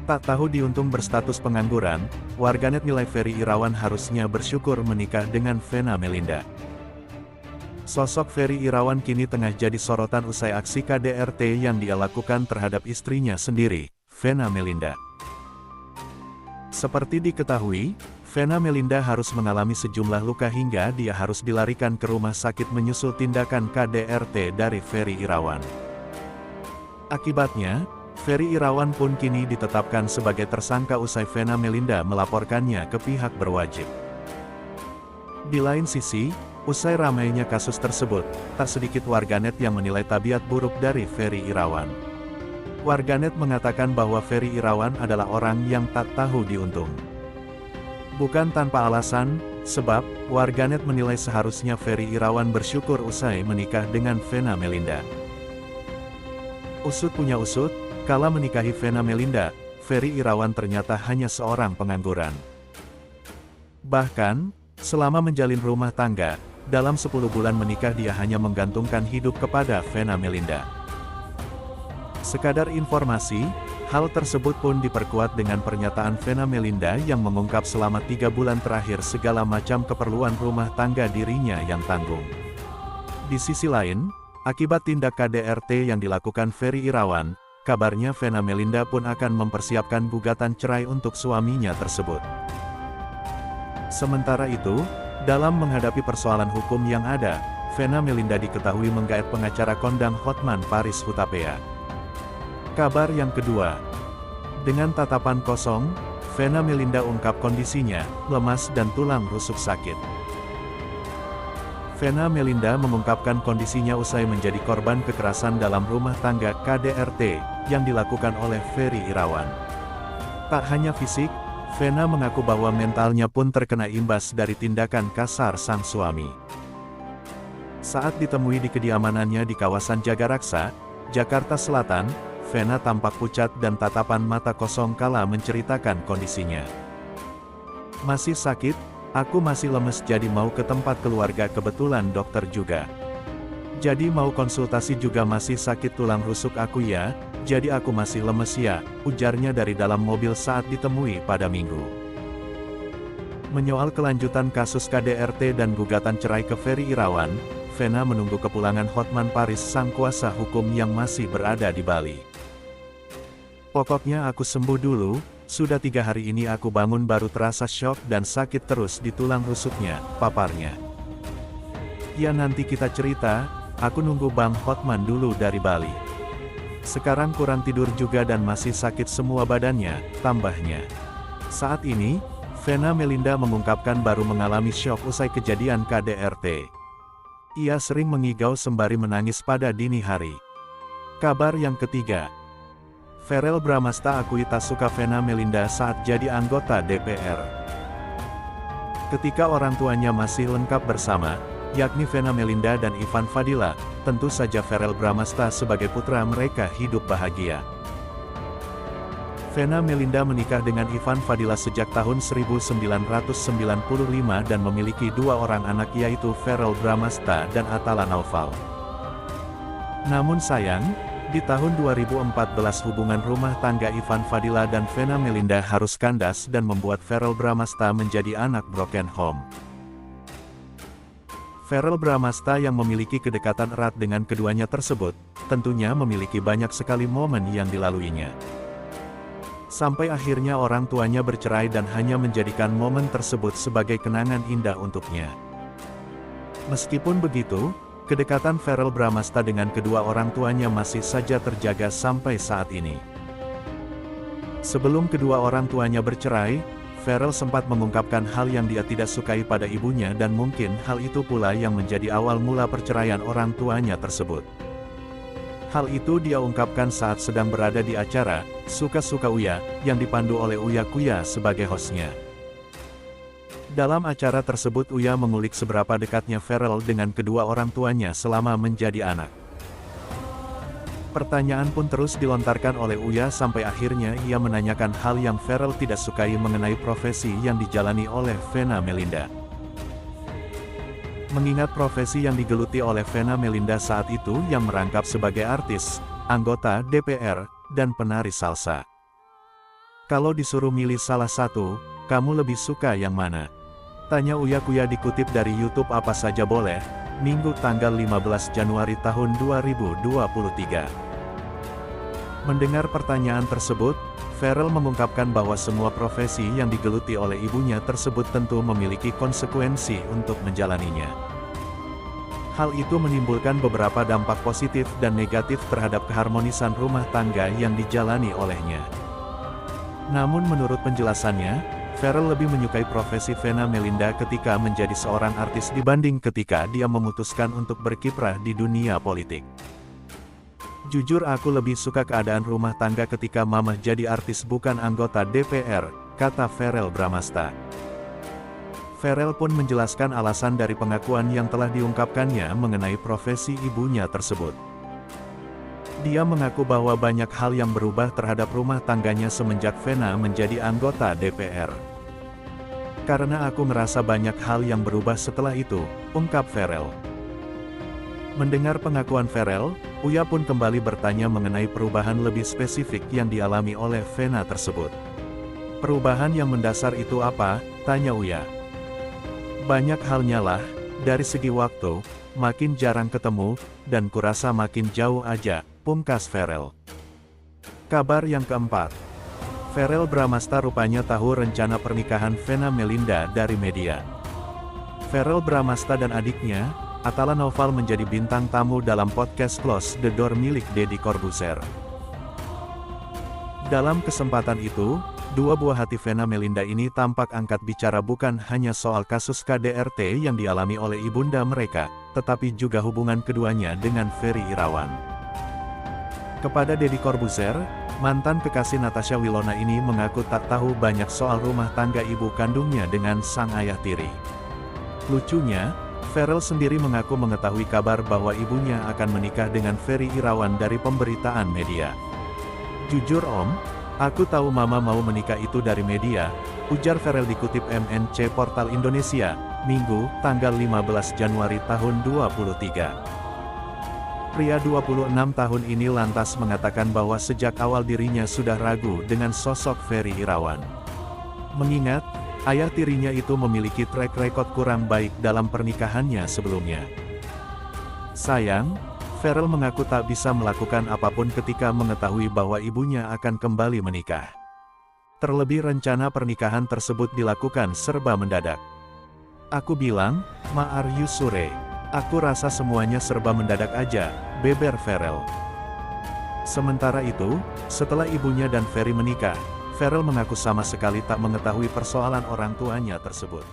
Tak tahu diuntung berstatus pengangguran, warganet nilai Ferry Irawan harusnya bersyukur menikah dengan Vena Melinda. Sosok Ferry Irawan kini tengah jadi sorotan usai aksi KDRT yang dia lakukan terhadap istrinya sendiri, Vena Melinda. Seperti diketahui, Vena Melinda harus mengalami sejumlah luka hingga dia harus dilarikan ke rumah sakit menyusul tindakan KDRT dari Ferry Irawan. Akibatnya, Ferry Irawan pun kini ditetapkan sebagai tersangka usai Vena Melinda melaporkannya ke pihak berwajib. Di lain sisi, usai ramainya kasus tersebut, tak sedikit warganet yang menilai tabiat buruk dari Ferry Irawan. Warganet mengatakan bahwa Ferry Irawan adalah orang yang tak tahu diuntung. Bukan tanpa alasan, sebab warganet menilai seharusnya Ferry Irawan bersyukur usai menikah dengan Vena Melinda. Usut punya usut, kala menikahi Vena Melinda, Ferry Irawan ternyata hanya seorang pengangguran. Bahkan, selama menjalin rumah tangga, dalam 10 bulan menikah dia hanya menggantungkan hidup kepada Vena Melinda. Sekadar informasi, hal tersebut pun diperkuat dengan pernyataan Vena Melinda yang mengungkap selama 3 bulan terakhir segala macam keperluan rumah tangga dirinya yang tanggung. Di sisi lain, akibat tindak KDRT yang dilakukan Ferry Irawan, kabarnya Vena Melinda pun akan mempersiapkan gugatan cerai untuk suaminya tersebut. Sementara itu, dalam menghadapi persoalan hukum yang ada, Vena Melinda diketahui menggaet pengacara kondang Hotman Paris Hutapea. Kabar yang kedua, dengan tatapan kosong, Vena Melinda ungkap kondisinya, lemas dan tulang rusuk sakit. Vena Melinda mengungkapkan kondisinya usai menjadi korban kekerasan dalam rumah tangga KDRT, yang dilakukan oleh Ferry Irawan. Tak hanya fisik, Vena mengaku bahwa mentalnya pun terkena imbas dari tindakan kasar sang suami. Saat ditemui di kediamanannya di kawasan Jagaraksa, Jakarta Selatan, Vena tampak pucat dan tatapan mata kosong kala menceritakan kondisinya. Masih sakit? Aku masih lemes jadi mau ke tempat keluarga kebetulan dokter juga. Jadi mau konsultasi juga masih sakit tulang rusuk aku ya, jadi aku masih lemes ya, ujarnya dari dalam mobil saat ditemui pada Minggu. Menyoal kelanjutan kasus KDRT dan gugatan cerai ke Ferry Irawan, Vena menunggu kepulangan Hotman Paris sang kuasa hukum yang masih berada di Bali. Pokoknya aku sembuh dulu. Sudah 3 hari ini aku bangun baru terasa syok dan sakit terus di tulang rusuknya, paparnya. Ya nanti kita cerita, aku nunggu Bang Hotman dulu dari Bali. Sekarang kurang tidur juga dan masih sakit semua badannya, tambahnya. Saat ini, Vena Melinda mengungkapkan baru mengalami syok usai kejadian KDRT. Ia sering mengigau sembari menangis pada dini hari. Kabar yang ketiga, Verrell Bramasta akui tak suka Vena Melinda saat jadi anggota DPR. Ketika orang tuanya masih lengkap bersama, yakni Vena Melinda dan Ivan Fadila, tentu saja Verrell Bramasta sebagai putra mereka hidup bahagia. Vena Melinda menikah dengan Ivan Fadila sejak tahun 1995 dan memiliki 2 orang anak yaitu Verrell Bramasta dan Atala Naufal. Namun sayang, di tahun 2014 hubungan rumah tangga Ivan Fadila dan Vena Melinda harus kandas dan membuat Verrell Bramasta menjadi anak broken home. Verrell Bramasta yang memiliki kedekatan erat dengan keduanya tersebut, tentunya memiliki banyak sekali momen yang dilaluinya. Sampai akhirnya orang tuanya bercerai dan hanya menjadikan momen tersebut sebagai kenangan indah untuknya. Meskipun begitu, kedekatan Verrell Bramasta dengan kedua orang tuanya masih saja terjaga sampai saat ini. Sebelum kedua orang tuanya bercerai, Verrell sempat mengungkapkan hal yang dia tidak sukai pada ibunya dan mungkin hal itu pula yang menjadi awal mula perceraian orang tuanya tersebut. Hal itu dia ungkapkan saat sedang berada di acara Suka-Suka Uya, yang dipandu oleh Uya Kuya sebagai hostnya. Dalam acara tersebut Uya mengulik seberapa dekatnya Verrell dengan kedua orang tuanya selama menjadi anak. Pertanyaan pun terus dilontarkan oleh Uya sampai akhirnya ia menanyakan hal yang Verrell tidak sukai mengenai profesi yang dijalani oleh Vena Melinda. Mengingat profesi yang digeluti oleh Vena Melinda saat itu yang merangkap sebagai artis, anggota DPR, dan penari salsa. Kalau disuruh milih salah satu, kamu lebih suka yang mana? Tanya Uya Kuya dikutip dari YouTube Apa Saja Boleh, Minggu tanggal 15 Januari tahun 2023. Mendengar pertanyaan tersebut, Ferel mengungkapkan bahwa semua profesi yang digeluti oleh ibunya tersebut tentu memiliki konsekuensi untuk menjalaninya. Hal itu menimbulkan beberapa dampak positif dan negatif terhadap keharmonisan rumah tangga yang dijalani olehnya. Namun menurut penjelasannya, Ferel lebih menyukai profesi Vena Melinda ketika menjadi seorang artis dibanding ketika dia memutuskan untuk berkiprah di dunia politik. Jujur aku lebih suka keadaan rumah tangga ketika mamah jadi artis bukan anggota DPR, kata Verrell Bramasta. Ferel pun menjelaskan alasan dari pengakuan yang telah diungkapkannya mengenai profesi ibunya tersebut. Dia mengaku bahwa banyak hal yang berubah terhadap rumah tangganya semenjak Vena menjadi anggota DPR. Karena aku merasa banyak hal yang berubah setelah itu, ungkap Ferel. Mendengar pengakuan Ferel, Uya pun kembali bertanya mengenai perubahan lebih spesifik yang dialami oleh Vena tersebut. Perubahan yang mendasar itu apa? Tanya Uya. Banyak halnya lah, dari segi waktu, makin jarang ketemu, dan kurasa makin jauh aja, pungkas Ferel. Kabar yang keempat. Verrell Bramasta rupanya tahu rencana pernikahan Vena Melinda dari media. Verrell Bramasta dan adiknya, Atala Noval menjadi bintang tamu dalam podcast Close the Door milik Deddy Corbuzier. Dalam kesempatan itu, dua buah hati Vena Melinda ini tampak angkat bicara bukan hanya soal kasus KDRT yang dialami oleh ibunda mereka, tetapi juga hubungan keduanya dengan Ferry Irawan. Kepada Deddy Corbuzier, mantan kekasih Natasha Wilona ini mengaku tak tahu banyak soal rumah tangga ibu kandungnya dengan sang ayah tiri. Lucunya, Verrell sendiri mengaku mengetahui kabar bahwa ibunya akan menikah dengan Ferry Irawan dari pemberitaan media. Jujur Om, aku tahu mama mau menikah itu dari media, ujar Verrell dikutip MNC Portal Indonesia, Minggu, tanggal 15 Januari tahun 2023. Pria 26 tahun ini lantas mengatakan bahwa sejak awal dirinya sudah ragu dengan sosok Ferry Irawan. Mengingat, ayah tirinya itu memiliki track record kurang baik dalam pernikahannya sebelumnya. Sayang, Verrell mengaku tak bisa melakukan apapun ketika mengetahui bahwa ibunya akan kembali menikah. Terlebih rencana pernikahan tersebut dilakukan serba mendadak. Aku bilang, Ma are you sure? Aku rasa semuanya serba mendadak aja, beber Verrell. Sementara itu, setelah ibunya dan Ferry menikah, Verrell mengaku sama sekali tak mengetahui persoalan orang tuanya tersebut.